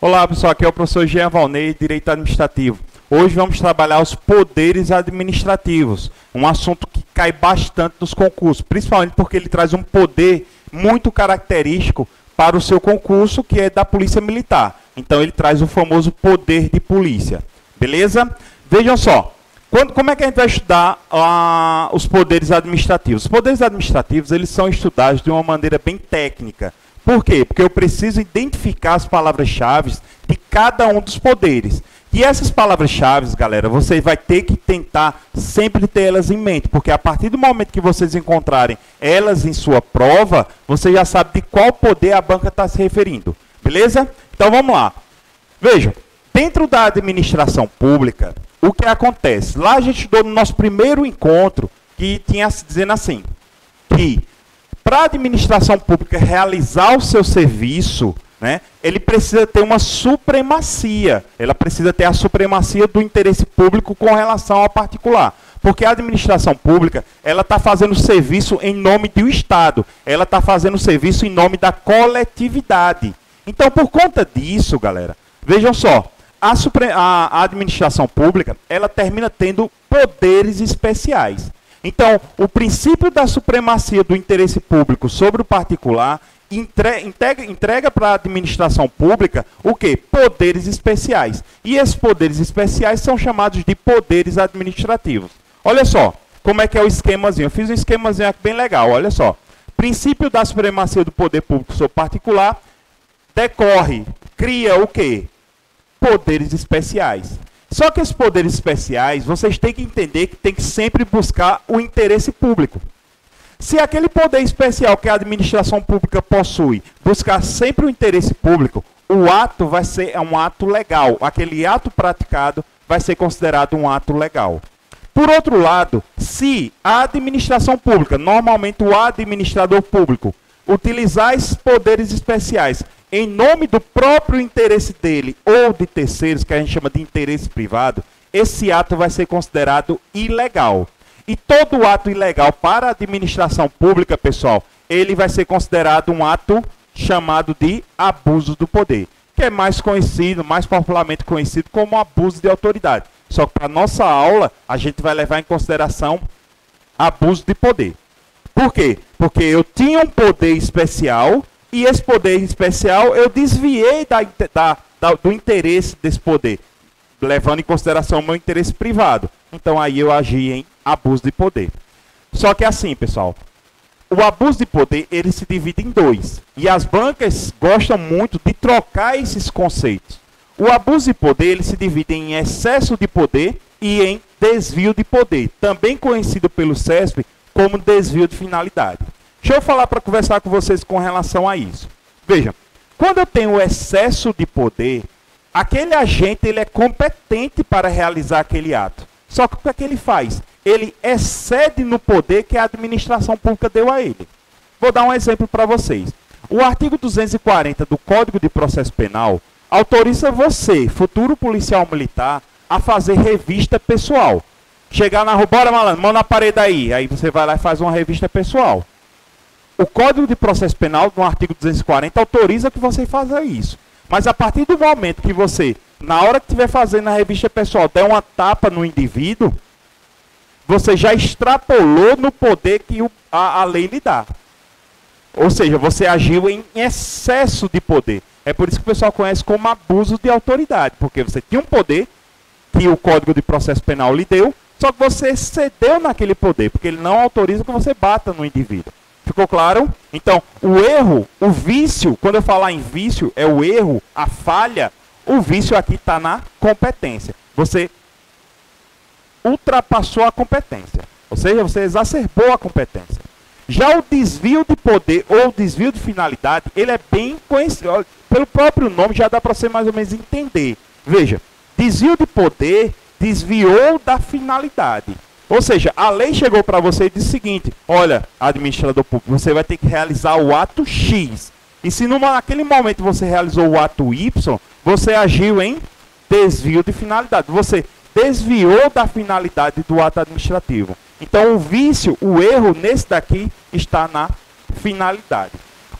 Olá pessoal, aqui é o professor Jean Valnei, Direito Administrativo. Hoje vamos trabalhar os poderes administrativos, um assunto que cai bastante nos concursos, principalmente porque ele traz um poder muito característico para o seu concurso, que é da Polícia Militar. Então ele traz o famoso poder de polícia, beleza? Vejam só, como é que a gente vai estudar os poderes administrativos? Os poderes administrativos eles são estudados de uma maneira bem técnica. Por quê? Porque eu preciso identificar as palavras-chave de cada um dos poderes. E essas palavras-chave, galera, você vai ter que tentar sempre ter elas em mente, porque a partir do momento que vocês encontrarem elas em sua prova, você já sabe de qual poder a banca está se referindo. Beleza? Então vamos lá. Vejam, dentro da administração pública, o que acontece? Lá a gente estudou no nosso primeiro encontro, que tinha se dizendo assim, que para a administração pública realizar o seu serviço, né, ele precisa ter uma supremacia. Ela precisa ter a supremacia do interesse público com relação ao particular. Porque a administração pública, ela está fazendo serviço em nome do Estado. Ela está fazendo serviço em nome da coletividade. Então, por conta disso, galera, vejam só, a administração pública, ela termina tendo poderes especiais. Então, o princípio da supremacia do interesse público sobre o particular entrega para a administração pública o quê? Poderes especiais. E esses poderes especiais são chamados de poderes administrativos. Olha só, como é que é o esquemazinho. Eu fiz um esquemazinho aqui bem legal, olha só. Princípio da supremacia do poder público sobre o particular cria o quê? Poderes especiais. Só que esses poderes especiais, vocês têm que entender que tem que sempre buscar o interesse público. Se aquele poder especial que a administração pública possui buscar sempre o interesse público, o ato vai ser um ato legal. Aquele ato praticado vai ser considerado um ato legal. Por outro lado, se a administração pública, normalmente o administrador público, utilizar esses poderes especiais em nome do próprio interesse dele ou de terceiros, que a gente chama de interesse privado, esse ato vai ser considerado ilegal. E todo ato ilegal para a administração pública, pessoal, ele vai ser considerado um ato chamado de abuso do poder, que é mais conhecido, mais popularmente conhecido como abuso de autoridade. Só que para a nossa aula, a gente vai levar em consideração abuso de poder. Por quê? Porque eu tinha um poder especial e esse poder especial eu desviei do interesse desse poder, levando em consideração o meu interesse privado. Então aí eu agi em abuso de poder. Só que assim, pessoal, o abuso de poder ele se divide em dois. E as bancas gostam muito de trocar esses conceitos. O abuso de poder ele se divide em excesso de poder e em desvio de poder, também conhecido pelo CESP como desvio de finalidade. Deixa eu falar para conversar com vocês com relação a isso. Veja, quando eu tenho excesso de poder, aquele agente ele é competente para realizar aquele ato. Só que o que é que ele faz? Ele excede no poder que a administração pública deu a ele. Vou dar um exemplo para vocês. O artigo 240 do Código de Processo Penal autoriza você, futuro policial militar, a fazer revista pessoal. Chegar na rua, bora malandro, mão na parede aí. Aí você vai lá e faz uma revista pessoal. O Código de Processo Penal, no artigo 240, autoriza que você faça isso. Mas a partir do momento que você, na hora que estiver fazendo a revista pessoal, der uma tapa no indivíduo, você já extrapolou no poder que a lei lhe dá. Ou seja, você agiu em excesso de poder. É por isso que o pessoal conhece como abuso de autoridade. Porque você tinha um poder que o Código de Processo Penal lhe deu, só que você excedeu naquele poder, porque ele não autoriza que você bata no indivíduo. Ficou claro? Então, o erro, o vício, quando eu falar em vício, é o erro, a falha, o vício aqui está na competência. Você ultrapassou a competência. Ou seja, você exacerbou a competência. Já o desvio de poder ou desvio de finalidade, ele é bem conhecido. Pelo próprio nome já dá para você mais ou menos entender. Veja, desvio de poder desviou da finalidade. Ou seja, a lei chegou para você e disse o seguinte: olha, administrador público, você vai ter que realizar o ato X. E se naquele momento você realizou o ato Y, você agiu em desvio de finalidade. Você desviou da finalidade do ato administrativo. Então o vício, o erro nesse daqui está na finalidade.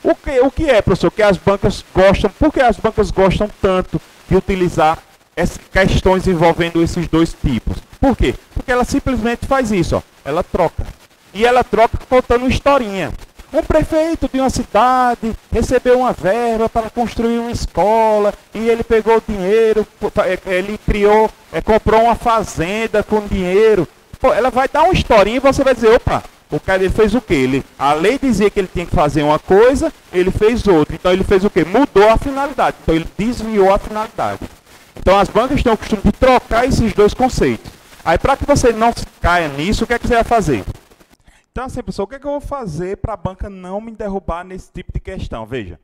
O que é, professor, que as bancas gostam, por que as bancas gostam tanto de utilizar essas questões envolvendo esses dois tipos? Por quê? Porque ela simplesmente faz isso, ó, ela troca. E ela troca contando uma historinha. Um prefeito de uma cidade recebeu uma verba para construir uma escola e ele pegou o dinheiro, ele criou, comprou uma fazenda com dinheiro. Pô, ela vai dar uma historinha e você vai dizer, opa, o cara ele fez o quê? A lei dizia que ele tinha que fazer uma coisa, ele fez outra. Então ele fez o quê? Mudou a finalidade. Então ele desviou a finalidade. Então as bancas têm o costume de trocar esses dois conceitos. Aí para que você não caia nisso, o que é que você vai fazer? Então, assim, pessoal, o que é que eu vou fazer para a banca não me derrubar nesse tipo de questão? Veja,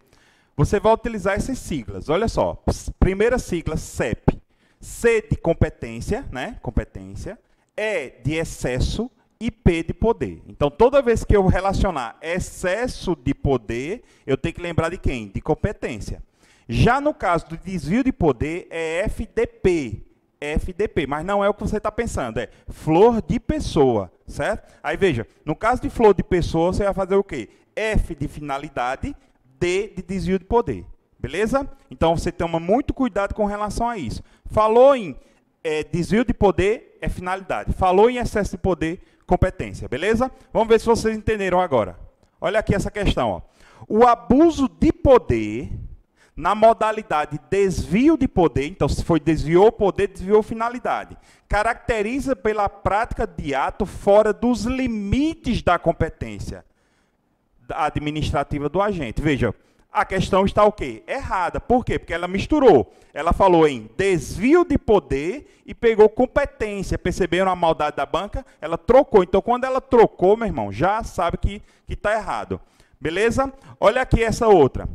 você vai utilizar essas siglas. Olha só, primeira sigla, CEP. C de competência, né? Competência. E de excesso e P de poder. Então, toda vez que eu relacionar excesso de poder, eu tenho que lembrar de quem? De competência. Já no caso do desvio de poder, é FDP. FDP, mas não é o que você está pensando, é flor de pessoa, certo? Aí veja, no caso de flor de pessoa, você vai fazer o quê? F de finalidade, D de desvio de poder, beleza? Então você toma muito cuidado com relação a isso. Falou em desvio de poder, é finalidade. Falou em excesso de poder, competência, beleza? Vamos ver se vocês entenderam agora. Olha aqui essa questão, ó. O abuso de poder na modalidade desvio de poder, então se foi desviou poder, desviou finalidade, caracteriza pela prática de ato fora dos limites da competência administrativa do agente. Veja, a questão está o quê? Errada. Por quê? Porque ela misturou. Ela falou em desvio de poder e pegou competência. Perceberam a maldade da banca? Ela trocou. Então, quando ela trocou, meu irmão, já sabe que está errado. Beleza? Olha aqui essa outra.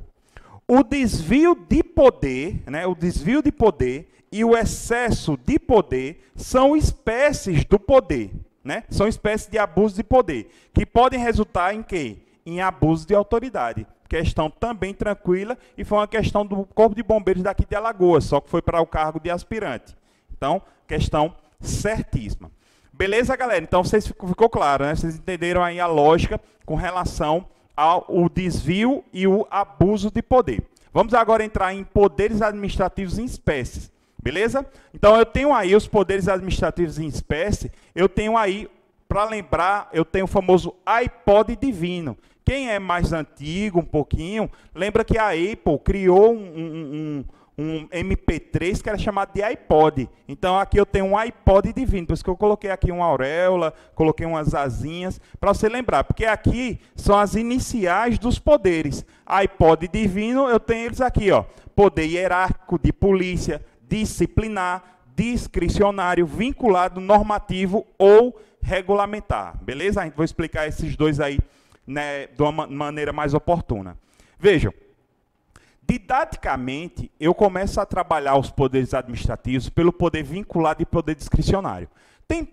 O desvio de poder, né, o desvio de poder e o excesso de poder são espécies do poder, né? São espécies de abuso de poder, que podem resultar em quê? Em abuso de autoridade. Questão também tranquila, e foi uma questão do Corpo de Bombeiros daqui de Alagoas, só que foi para o cargo de aspirante. Então, questão certíssima. Beleza, galera? Então, ficou claro, né? Vocês entenderam aí a lógica com relação ao desvio e o abuso de poder. Vamos agora entrar em poderes administrativos em espécies, beleza? Então, eu tenho aí os poderes administrativos em espécie, eu tenho aí, para lembrar, eu tenho o famoso iPod divino. Quem é mais antigo, um pouquinho, lembra que a Apple criou um MP3 que era chamado de iPod. Então, aqui eu tenho um iPod divino, por isso que eu coloquei aqui uma auréola, coloquei umas asinhas, para você lembrar, porque aqui são as iniciais dos poderes. iPod divino, eu tenho eles aqui, ó, poder hierárquico, de polícia, disciplinar, discricionário, vinculado, normativo ou regulamentar. Beleza? A gente vai explicar esses dois aí, né, de uma maneira mais oportuna. Vejam, didaticamente, eu começo a trabalhar os poderes administrativos pelo poder vinculado e poder discricionário. Tem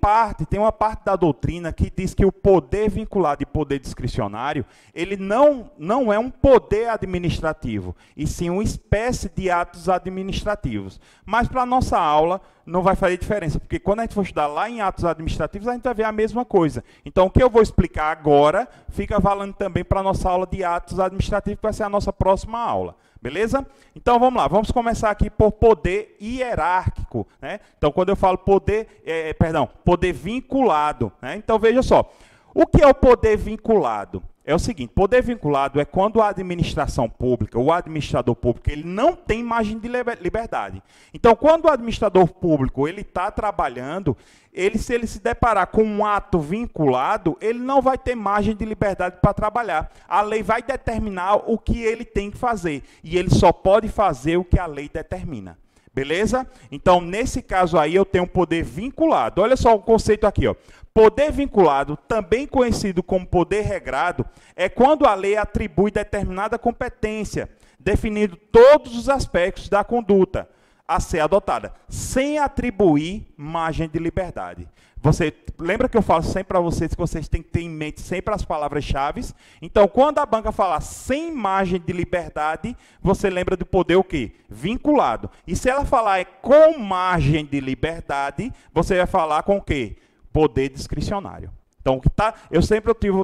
uma parte da doutrina que diz que o poder vinculado e poder discricionário, ele não é um poder administrativo, e sim uma espécie de atos administrativos. Mas para a nossa aula não vai fazer diferença, porque quando a gente for estudar lá em atos administrativos, a gente vai ver a mesma coisa. Então, o que eu vou explicar agora, fica valendo também para a nossa aula de atos administrativos, que vai ser a nossa próxima aula. Beleza? Então, vamos lá. Vamos começar aqui por poder hierárquico, né? Então, quando eu falo poder vinculado, né? Então, veja só. O que é o poder vinculado? É o seguinte, poder vinculado é quando a administração pública, o administrador público, ele não tem margem de liberdade. Então, quando o administrador público ele está trabalhando, se ele se deparar com um ato vinculado, ele não vai ter margem de liberdade para trabalhar. A lei vai determinar o que ele tem que fazer, e ele só pode fazer o que a lei determina. Beleza? Então, nesse caso aí, eu tenho um poder vinculado. Olha só o conceito aqui, ó. Poder vinculado, também conhecido como poder regrado, é quando a lei atribui determinada competência, definindo todos os aspectos da conduta a ser adotada, sem atribuir margem de liberdade. Você lembra que eu falo sempre para vocês que vocês têm que ter em mente sempre as palavras-chave? Então, quando a banca falar sem margem de liberdade, você lembra do poder o quê? Vinculado. E se ela falar com margem de liberdade, você vai falar com o quê? Poder discricionário. Então, eu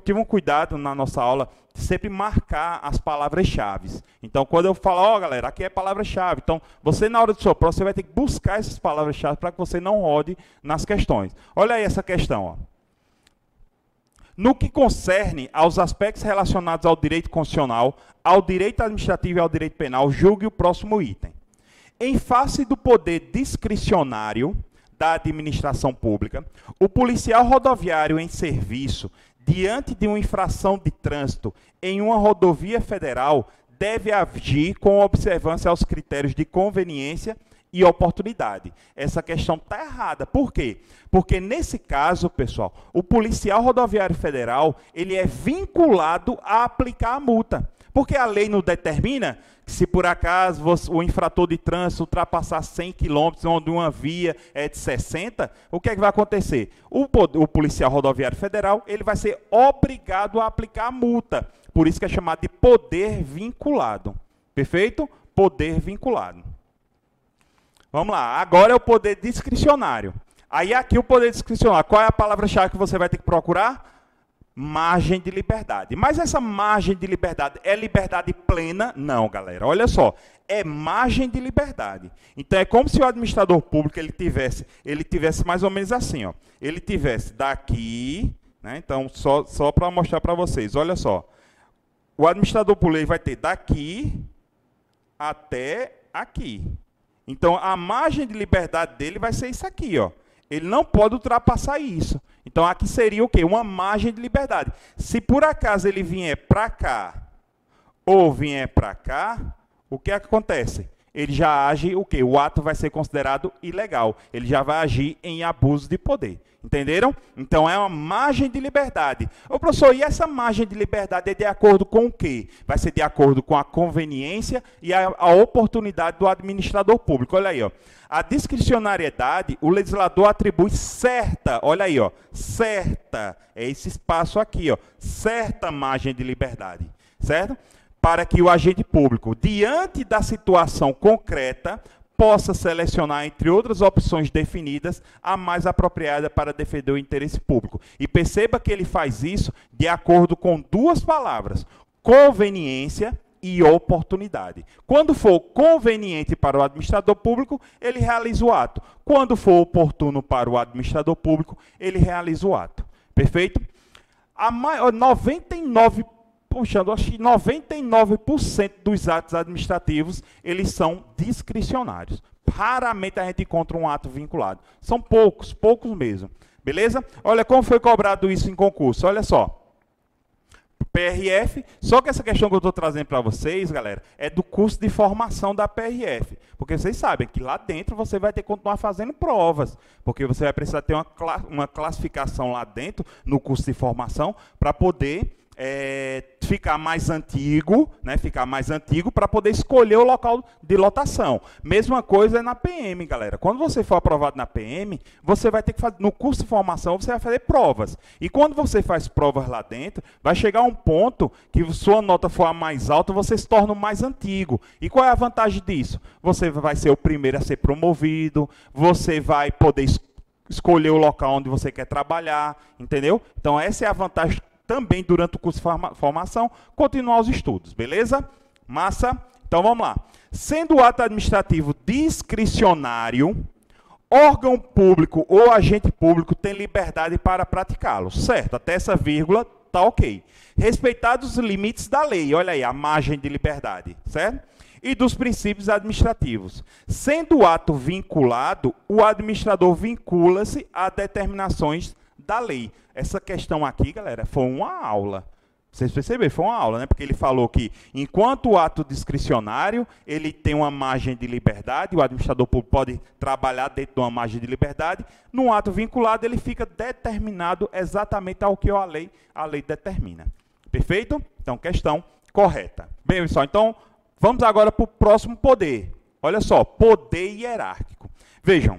tive um cuidado na nossa aula de sempre marcar as palavras-chave. Então, quando eu falo, ó, galera, aqui é palavra-chave. Então, você na hora do seu prova, você vai ter que buscar essas palavras-chave para que você não rode nas questões. Olha aí essa questão, ó. No que concerne aos aspectos relacionados ao direito constitucional, ao direito administrativo e ao direito penal, julgue o próximo item. Em face do poder discricionário da administração pública, o policial rodoviário em serviço, diante de uma infração de trânsito em uma rodovia federal, deve agir com observância aos critérios de conveniência e oportunidade. Essa questão está errada. Por quê? Porque nesse caso, pessoal, o policial rodoviário federal, ele é vinculado a aplicar a multa. Porque a lei não determina que se por acaso o infrator de trânsito ultrapassar 100 km, onde uma via é de 60, o que é que vai acontecer? O policial rodoviário federal, ele vai ser obrigado a aplicar a multa. Por isso que é chamado de poder vinculado. Perfeito? Poder vinculado. Vamos lá, agora é o poder discricionário. Aí aqui o poder discricionário, qual é a palavra-chave que você vai ter que procurar? Margem de liberdade. Mas essa margem de liberdade é liberdade plena? Não, galera, olha só, é margem de liberdade. Então é como se o administrador público ele tivesse mais ou menos assim, ó. Ele tivesse daqui, né? Então só para mostrar para vocês, olha só. O administrador público vai ter daqui até aqui. Então, a margem de liberdade dele vai ser isso aqui, ó. Ele não pode ultrapassar isso. Então, aqui seria o quê? Uma margem de liberdade. Se por acaso ele vier para cá ou vier para cá, o que acontece? Ele já age o quê? O ato vai ser considerado ilegal. Ele já vai agir em abuso de poder. Entenderam? Então, é uma margem de liberdade. Ô, professor, e essa margem de liberdade é de acordo com o quê? Vai ser de acordo com a conveniência e a oportunidade do administrador público. Olha aí, ó. A discricionariedade, o legislador atribui certa, olha aí, ó, certa, é esse espaço aqui, ó, certa margem de liberdade, certo? Para que o agente público, diante da situação concreta, possa selecionar, entre outras opções definidas, a mais apropriada para defender o interesse público. E perceba que ele faz isso de acordo com duas palavras, conveniência e oportunidade. Quando for conveniente para o administrador público, ele realiza o ato. Quando for oportuno para o administrador público, ele realiza o ato. Perfeito? A 99%, puxando, acho que 99% dos atos administrativos, eles são discricionários. Raramente a gente encontra um ato vinculado. São poucos mesmo. Beleza? Olha como foi cobrado isso em concurso. Olha só. PRF, só que essa questão que eu estou trazendo para vocês, galera, é do curso de formação da PRF. Porque vocês sabem que lá dentro você vai ter que continuar fazendo provas. Porque você vai precisar ter uma classificação lá dentro, no curso de formação, para poder ficar mais antigo, né? Ficar mais antigo para poder escolher o local de lotação. Mesma coisa é na PM, galera. Quando você for aprovado na PM, você vai ter que fazer, no curso de formação, você vai fazer provas. E quando você faz provas lá dentro, vai chegar um ponto que sua nota for a mais alta, você se torna o mais antigo. E qual é a vantagem disso? Você vai ser o primeiro a ser promovido, você vai poder escolher o local onde você quer trabalhar, entendeu? Então essa é a vantagem também durante o curso de formação, continuar os estudos, beleza? Massa? Então vamos lá. Sendo o ato administrativo discricionário, órgão público ou agente público tem liberdade para praticá-lo, certo? Até essa vírgula tá ok. Respeitados os limites da lei, olha aí, a margem de liberdade, certo? E dos princípios administrativos. Sendo o ato vinculado, o administrador vincula-se a determinações da lei. Essa questão aqui, galera, foi uma aula. Vocês perceberam? Foi uma aula, né? Porque ele falou que, enquanto o ato discricionário, ele tem uma margem de liberdade, o administrador público pode trabalhar dentro de uma margem de liberdade, no ato vinculado, ele fica determinado exatamente ao que a lei determina. Perfeito? Então, questão correta. Bem, pessoal, então, vamos agora para o próximo poder. Olha só, poder hierárquico. Vejam,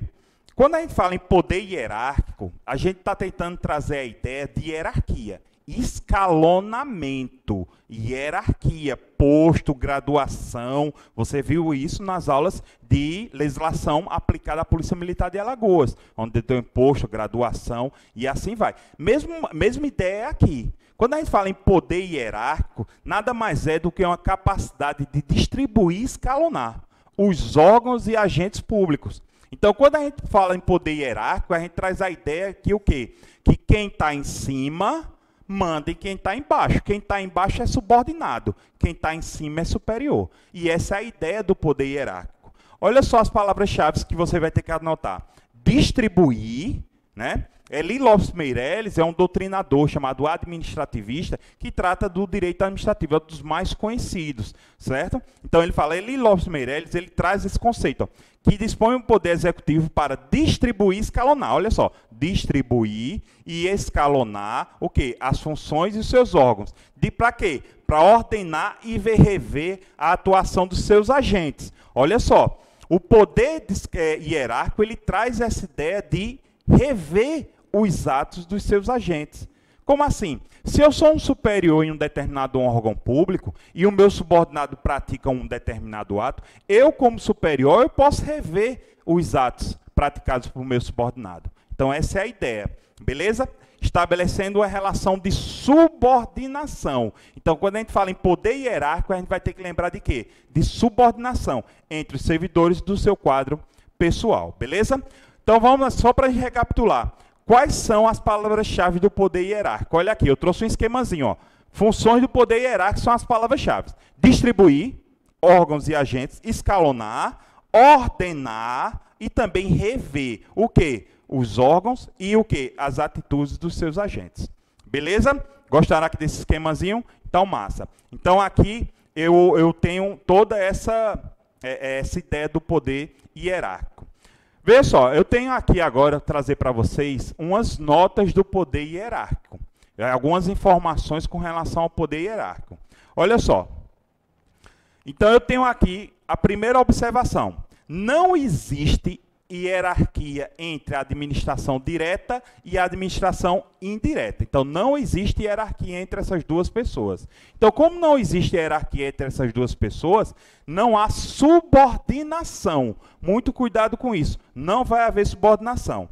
quando a gente fala em poder hierárquico, a gente está tentando trazer a ideia de hierarquia. escalonamento, hierarquia, posto, graduação. Você viu isso nas aulas de legislação aplicada à Polícia Militar de Alagoas, onde tem posto, graduação e assim vai. Mesma ideia aqui. Quando a gente fala em poder hierárquico, nada mais é do que uma capacidade de distribuir e escalonar os órgãos e agentes públicos. Então, quando a gente fala em poder hierárquico, a gente traz a ideia que o quê? Que quem está em cima manda em quem está embaixo. Quem está embaixo é subordinado. Quem está em cima é superior. E essa é a ideia do poder hierárquico. Olha só as palavras-chave que você vai ter que anotar. Distribuir, né? Eli Lopes Meireles é um doutrinador chamado administrativista que trata do direito administrativo, é um dos mais conhecidos, certo? Então ele fala, Eli Lopes Meireles, ele traz esse conceito, ó, que dispõe um poder executivo para distribuir e escalonar, olha só, distribuir e escalonar o quê? As funções e os seus órgãos. Para quê? Para ordenar e rever a atuação dos seus agentes. Olha só, o poder hierárquico, ele traz essa ideia de rever os atos dos seus agentes. Como assim? Se eu sou um superior em um determinado órgão público e o meu subordinado pratica um determinado ato, eu, como superior, eu posso rever os atos praticados por meu subordinado. Então, essa é a ideia. Beleza? Estabelecendo uma relação de subordinação. Então, quando a gente fala em poder hierárquico, a gente vai ter que lembrar de quê? De subordinação entre os servidores do seu quadro pessoal. Beleza? Então, vamos só para recapitular. Quais são as palavras-chave do poder hierárquico? Olha aqui, eu trouxe um esquemazinho. Ó. Funções do poder hierárquico são as palavras-chave. Distribuir órgãos e agentes, escalonar, ordenar e também rever o quê? Os órgãos e o quê? As atitudes dos seus agentes. Beleza? Gostaram aqui desse esquemazinho? Então, massa. Então, aqui eu tenho toda essa ideia do poder hierárquico. Veja só, eu tenho aqui agora trazer para vocês umas notas do poder hierárquico. Algumas informações com relação ao poder hierárquico. Olha só. Então, eu tenho aqui a primeira observação. Não existe hierarquia entre a administração direta e a administração indireta. Então, não existe hierarquia entre essas duas pessoas. Então, como não existe hierarquia entre essas duas pessoas, não há subordinação. Muito cuidado com isso. Não vai haver subordinação.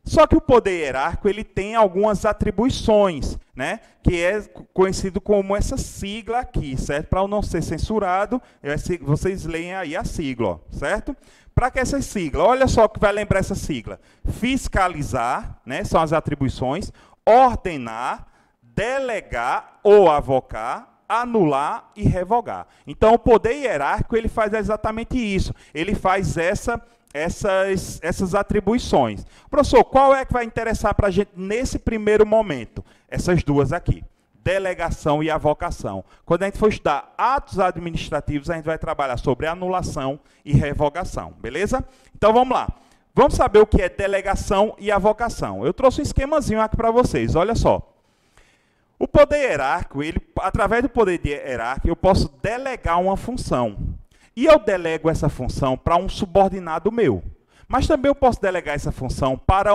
Só que o poder hierárquico ele tem algumas atribuições, né? Que é conhecido como essa sigla aqui, certo? Para eu não ser censurado, vocês leem aí a sigla, ó, certo? Para que essa sigla? Olha só o que vai lembrar essa sigla. Fiscalizar, né, são as atribuições, ordenar, delegar ou avocar, anular e revogar. Então, o poder hierárquico ele faz exatamente isso. Ele faz essas atribuições. Professor, qual é que vai interessar para a gente nesse primeiro momento? Essas duas aqui. Delegação e avocação. Quando a gente for estudar atos administrativos, a gente vai trabalhar sobre anulação e revogação, beleza? Então, vamos lá. Vamos saber o que é delegação e avocação. Eu trouxe um esquemazinho aqui para vocês, olha só. O poder hierárquico, através do poder hierárquico, eu posso delegar uma função. E eu delego essa função para um subordinado meu. Mas também eu posso delegar essa função para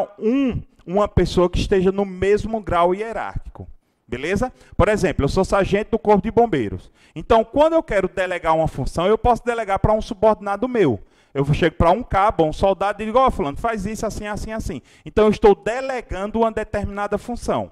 uma pessoa que esteja no mesmo grau hierárquico. Beleza? Por exemplo, eu sou sargento do Corpo de Bombeiros. Então, quando eu quero delegar uma função, eu posso delegar para um subordinado meu. Eu chego para um cabo, um soldado, e digo, ó, fulano, faz isso assim, assim, assim. Então, eu estou delegando uma determinada função.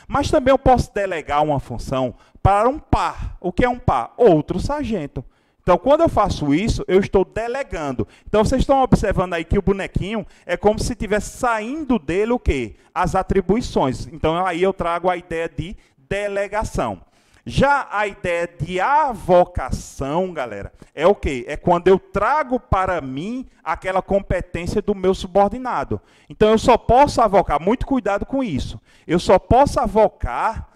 Mas também eu posso delegar uma função para um par. O que é um par? Outro sargento. Então, quando eu faço isso, eu estou delegando. Então, vocês estão observando aí que o bonequinho é como se estivesse saindo dele o quê? As atribuições. Então, aí eu trago a ideia de delegação. Já a ideia de avocação, galera, é o quê? É quando eu trago para mim aquela competência do meu subordinado. Então, eu só posso avocar, muito cuidado com isso, eu só posso avocar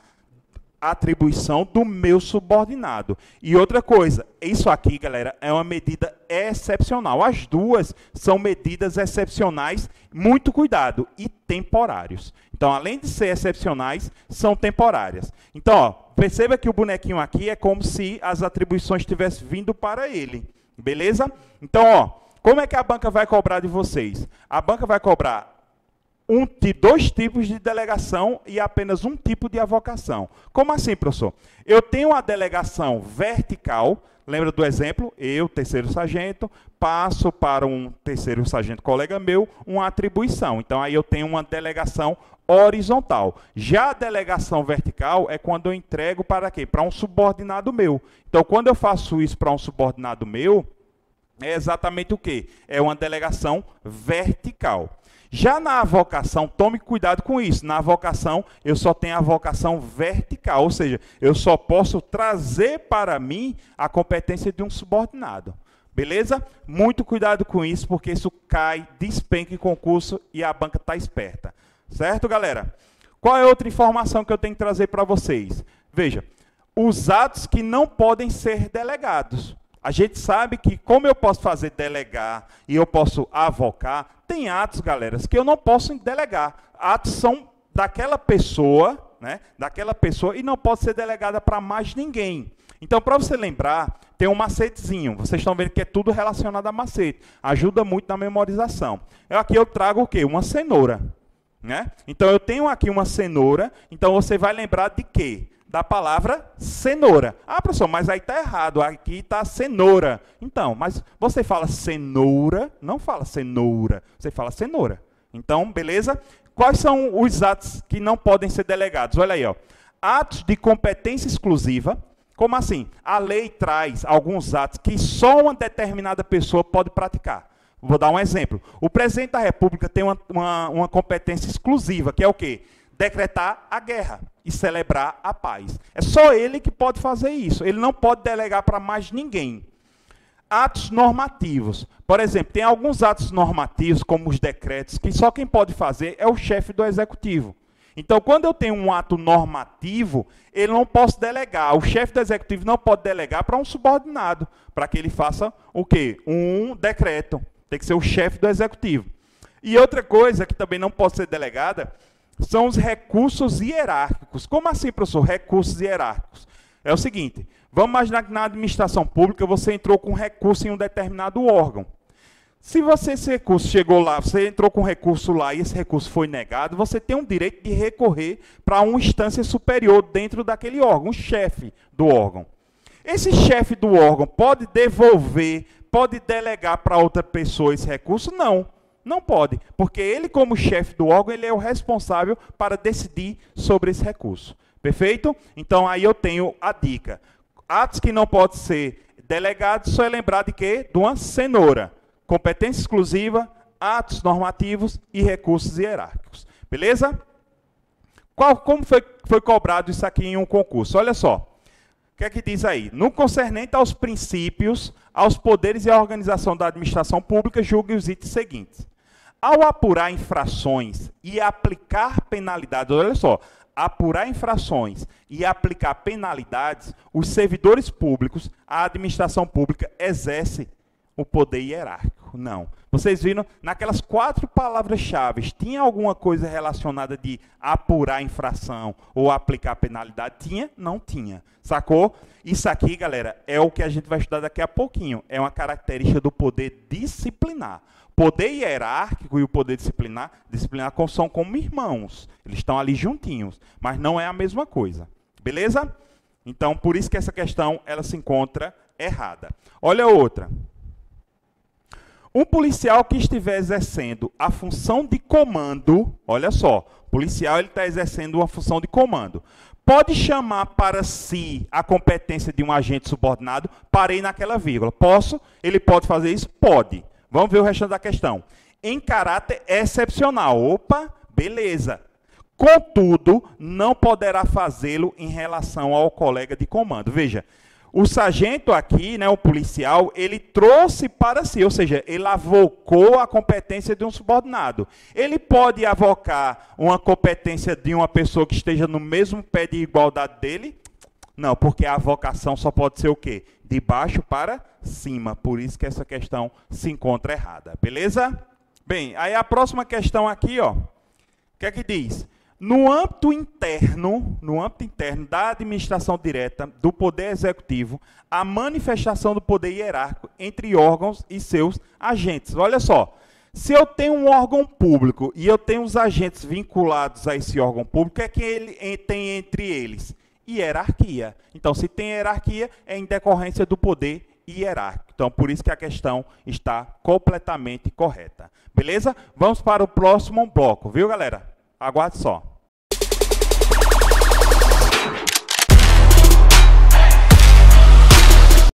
a atribuição do meu subordinado. E outra coisa, isso aqui, galera, é uma medida excepcional. As duas são medidas excepcionais, muito cuidado, e temporários. Então, além de ser excepcionais, são temporárias. Então, ó, perceba que o bonequinho aqui é como se as atribuições tivessem vindo para ele. Beleza? Então, ó, como é que a banca vai cobrar de vocês? A banca vai cobrar dois tipos de delegação e apenas um tipo de avocação. Como assim, professor? Eu tenho a delegação vertical, lembra do exemplo? Eu, terceiro sargento, passo para um terceiro sargento colega meu uma atribuição. Então, aí eu tenho uma delegação horizontal. Já a delegação vertical é quando eu entrego para quê? Para um subordinado meu. Então, quando eu faço isso para um subordinado meu, é exatamente o quê? É uma delegação vertical. Já na avocação, tome cuidado com isso. Na avocação, eu só tenho a avocação vertical, ou seja, eu só posso trazer para mim a competência de um subordinado. Beleza? Muito cuidado com isso, porque isso cai, despenca em concurso e a banca está esperta. Certo, galera? Qual é outra informação que eu tenho que trazer para vocês? Veja, os atos que não podem ser delegados. A gente sabe que, como eu posso fazer delegar e eu posso avocar, tem atos, galera, que eu não posso delegar. Atos são daquela pessoa, né? Daquela pessoa e não pode ser delegada para mais ninguém. Então, para você lembrar, tem um macetezinho. Vocês estão vendo que é tudo relacionado a macete. Ajuda muito na memorização. Aqui eu trago o quê? Uma cenoura. Né? Então, eu tenho aqui uma cenoura. Então, você vai lembrar de quê? Da palavra cenoura. Ah, professor, mas aí está errado. Aqui está cenoura. Então, mas você fala cenoura, não fala cenoura. Você fala cenoura. Então, beleza? Quais são os atos que não podem ser delegados? Olha aí, ó. Atos de competência exclusiva. Como assim? A lei traz alguns atos que só uma determinada pessoa pode praticar. Vou dar um exemplo. O presidente da República tem uma competência exclusiva, que é o quê? Decretar a guerra e celebrar a paz. É só ele que pode fazer isso. Ele não pode delegar para mais ninguém. Atos normativos. Por exemplo, tem alguns atos normativos, como os decretos, que só quem pode fazer é o chefe do executivo. Então, quando eu tenho um ato normativo, ele não posso delegar. O chefe do executivo não pode delegar para um subordinado, para que ele faça o quê? Um decreto. Tem que ser o chefe do executivo. E outra coisa que também não pode ser delegada são os recursos hierárquicos. Como assim, professor? Recursos hierárquicos. É o seguinte, vamos imaginar que na administração pública você entrou com recurso em um determinado órgão. Se esse recurso chegou lá, você entrou com recurso lá e esse recurso foi negado, você tem o direito de recorrer para uma instância superior dentro daquele órgão, o chefe do órgão. Esse chefe do órgão pode devolver, pode delegar para outra pessoa esse recurso? Não, não pode, porque ele, como chefe do órgão, ele é o responsável para decidir sobre esse recurso. Perfeito? Então, aí eu tenho a dica. Atos que não podem ser delegados, só é lembrar de quê? De uma cenoura. Competência exclusiva, atos normativos e recursos hierárquicos. Beleza? Como foi cobrado isso aqui em um concurso? Olha só. O que é que diz aí? No concernente aos princípios, aos poderes e à organização da administração pública, julgue os itens seguintes. Ao apurar infrações e aplicar penalidades, olha só, apurar infrações e aplicar penalidades, os servidores públicos, a administração pública exerce o poder hierárquico. Não. Vocês viram, naquelas 4 palavras-chave, tinha alguma coisa relacionada de apurar infração ou aplicar penalidade? Tinha? Não tinha. Sacou? Isso aqui, galera, é o que a gente vai estudar daqui a pouquinho. É uma característica do poder disciplinar. Poder hierárquico e o poder disciplinar são como irmãos. Eles estão ali juntinhos, mas não é a mesma coisa. Beleza? Então, por isso que essa questão ela se encontra errada. Olha outra. Um policial que estiver exercendo a função de comando, olha só, o policial está exercendo uma função de comando, pode chamar para si a competência de um agente subordinado? Parei naquela vírgula. Posso? Ele pode fazer isso? Pode. Vamos ver o restante da questão. Em caráter excepcional. Opa, beleza. Contudo, não poderá fazê-lo em relação ao colega de comando. Veja, o sargento aqui, né, o policial, ele trouxe para si, ou seja, ele avocou a competência de um subordinado. Ele pode avocar uma competência de uma pessoa que esteja no mesmo pé de igualdade dele? Não, porque a avocação só pode ser o quê? De baixo para cima. Por isso que essa questão se encontra errada. Beleza? Bem, aí a próxima questão aqui, ó. O que é que diz? No âmbito interno da administração direta do Poder Executivo, a manifestação do poder hierárquico entre órgãos e seus agentes. Olha só, Se eu tenho um órgão público e eu tenho os agentes vinculados a esse órgão público, é que ele tem entre eles hierarquia. Então, se tem hierarquia, é em decorrência do poder hierárquico. Então, por isso que a questão está completamente correta. Beleza? Vamos para o próximo bloco, viu, galera? Aguarde só.